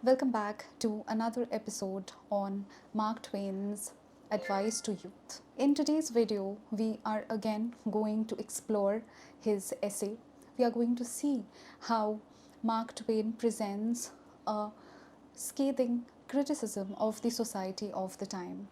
Welcome back to another episode on Mark Twain's advice to youth. In today's video, we are again going to explore his essay. We are going to see how Mark Twain presents a scathing criticism of the society of the time.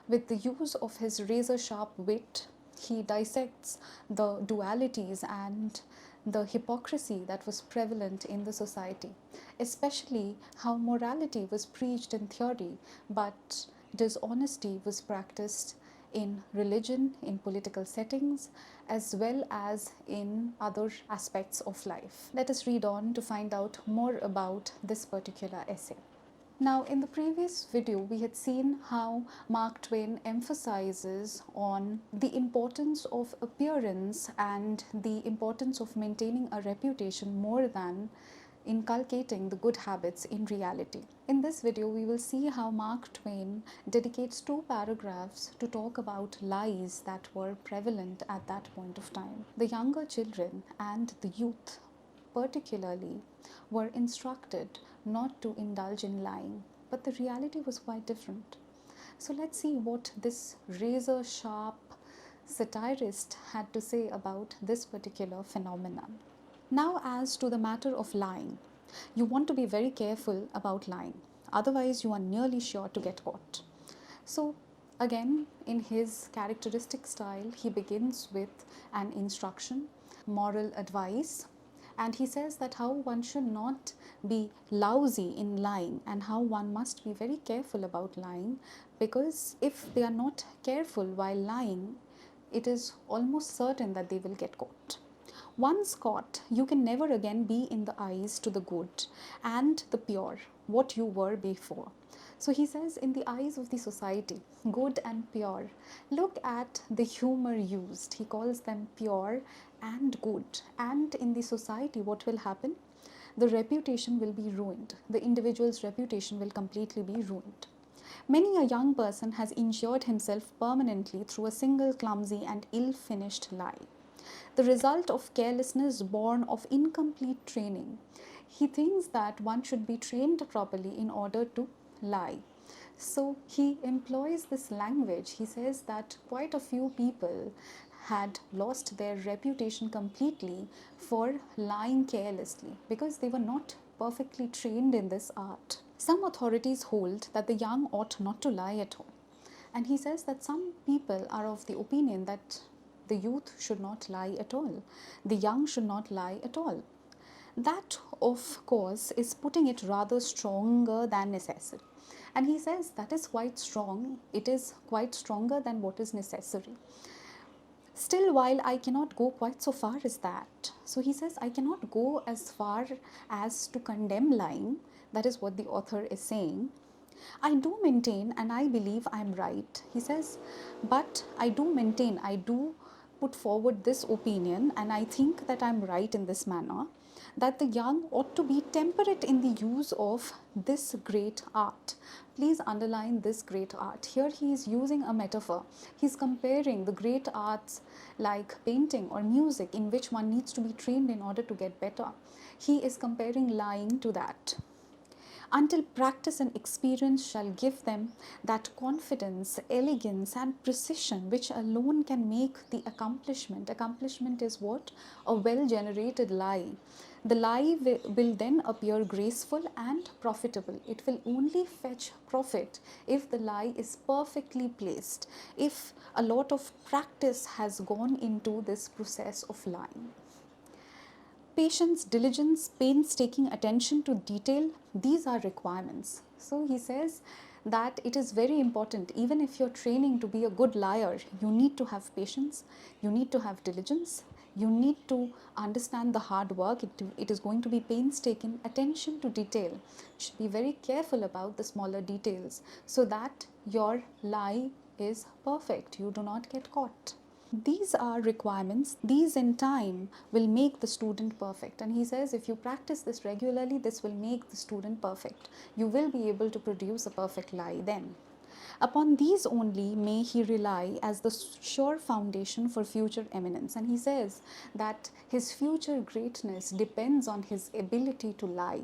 With the use of his razor sharp wit, he dissects the dualities and the hypocrisy that was prevalent in the society, especially how morality was preached in theory, but dishonesty was practiced in religion, in political settings, as well as in other aspects of life. Let us read on to find out more about this particular essay. Now, in the previous video, we had seen how Mark Twain emphasizes on the importance of appearance and the importance of maintaining a reputation more than inculcating the good habits in reality. In this video, we will see how Mark Twain dedicates 2 paragraphs to talk about lies that were prevalent at that point of time. The younger children and the youth particularly were instructed not to indulge in lying, but the reality was quite different. So let's see what this razor sharp satirist had to say about this particular phenomenon. Now, as to the matter of lying, you want to be very careful about lying, otherwise you are nearly sure to get caught. So again, in his characteristic style, he begins with an instruction, moral advice, and he says that how one should not be lousy in lying and how one must be very careful about lying, because if they are not careful while lying, it is almost certain that they will get caught. Once caught, you can never again be in the eyes to the good and the pure, what you were before. So he says, in the eyes of the society, good and pure, look at the humor used. He calls them pure and good. And in the society, what will happen? The reputation will be ruined. The individual's reputation will completely be ruined. Many a young person has injured himself permanently through a single clumsy and ill-finished lie, the result of carelessness born of incomplete training. He thinks that one should be trained properly in order to lie. So he employs this language. He says that quite a few people had lost their reputation completely for lying carelessly because they were not perfectly trained in this art. Some authorities hold that the young ought not to lie at all. And he says that some people are of the opinion that the youth should not lie at all. The young should not lie at all. That, of course, is putting it rather stronger than necessary. And he says that is quite strong. It is quite stronger than what is necessary. Still, while I cannot go quite so far as that, so he says I cannot go as far as to condemn lying. That is what the author is saying. I do maintain, and I believe I am right, he says, but I do maintain, I do put forward this opinion, and I think that I am right in this manner, that the young ought to be temperate in the use of this great art. Please underline this great art. Here he is using a metaphor. He is comparing the great arts like painting or music, in which one needs to be trained in order to get better. He is comparing lying to that. Until practice and experience shall give them that confidence, elegance and precision which alone can make the accomplishment. Accomplishment is what? A well-generated lie. The lie will then appear graceful and profitable. It will only fetch profit if the lie is perfectly placed, if a lot of practice has gone into this process of lying. Patience, diligence, painstaking attention to detail, these are requirements. So he says that it is very important, even if you're training to be a good liar, you need to have patience, you need to have diligence, you need to understand the hard work. It is going to be painstaking attention to detail. You should be very careful about the smaller details so that your lie is perfect, you do not get caught. These are requirements. These in time will make the student perfect. And he says if you practice this regularly, this will make the student perfect. You will be able to produce a perfect lie then. Upon these only may he rely as the sure foundation for future eminence. And he says that his future greatness depends on his ability to lie.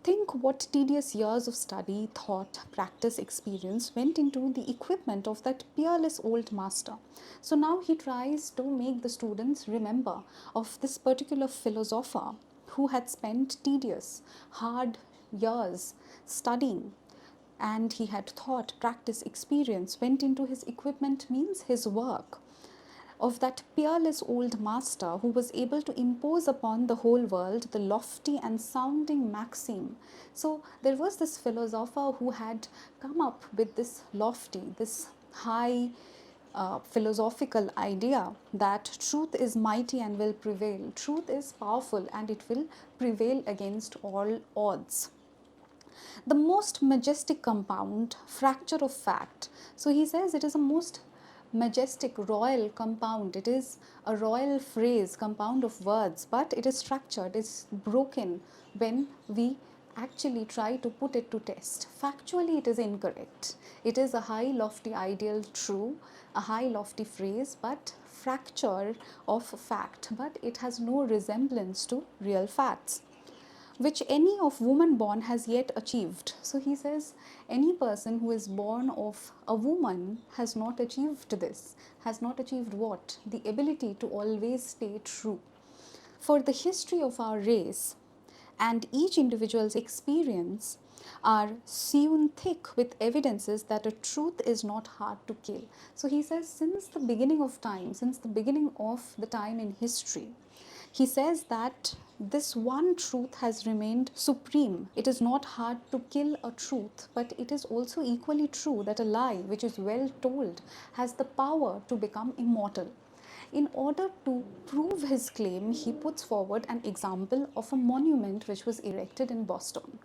Think what tedious years of study, thought, practice, experience went into the equipment of that peerless old master. So now he tries to make the students remember of this particular philosopher who had spent tedious, hard years studying, and he had thought, practice, experience went into his equipment, means his work, of that peerless old master who was able to impose upon the whole world the lofty and sounding maxim. So there was this philosopher who had come up with this lofty, this high philosophical idea that truth is mighty and will prevail. Truth is powerful and it will prevail against all odds. The most majestic compound, fracture of fact. So he says it is a most majestic, royal compound. It is a royal phrase, compound of words, but it is fractured, it's broken when we actually try to put it to test. Factually, it is incorrect. It is a high, lofty ideal, true, a high, lofty phrase, but fracture of fact, but it has no resemblance to real facts, which any of woman born has yet achieved. So he says any person who is born of a woman has not achieved this. Has not achieved what? The ability to always stay true. For the history of our race and each individual's experience are sewn thick with evidences that a truth is not hard to kill. So he says since the beginning of time, since the beginning of the time in history, he says that this one truth has remained supreme. It is not hard to kill a truth, but it is also equally true that a lie, which is well told, has the power to become immortal. In order to prove his claim, he puts forward an example of a monument which was erected in Boston.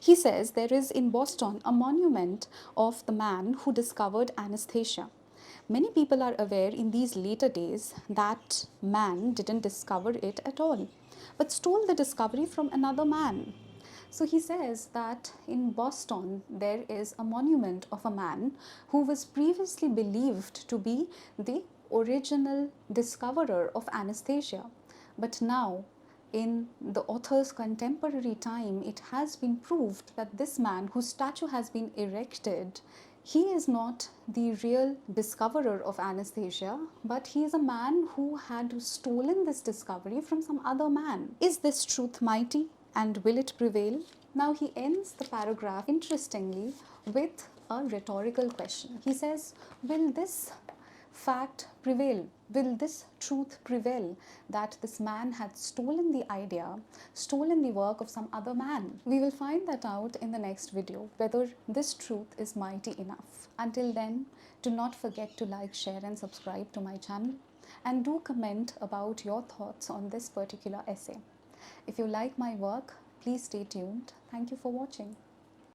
He says there is in Boston a monument of the man who discovered anesthesia. Many people are aware in these later days that man didn't discover it at all, but stole the discovery from another man. So he says that in Boston there is a monument of a man who was previously believed to be the original discoverer of anesthesia. But now, in the author's contemporary time, it has been proved that this man whose statue has been erected, he is not the real discoverer of anesthesia, but he is a man who had stolen this discovery from some other man. Is this truth mighty and will it prevail? Now he ends the paragraph interestingly with a rhetorical question. He says, will this fact prevail? Will this truth prevail that this man had stolen the idea, stolen the work of some other man? We will find that out in the next video, whether this truth is mighty enough. Until then, do not forget to like, share and subscribe to my channel, and do comment about your thoughts on this particular essay. If you like my work, please stay tuned. Thank you for watching.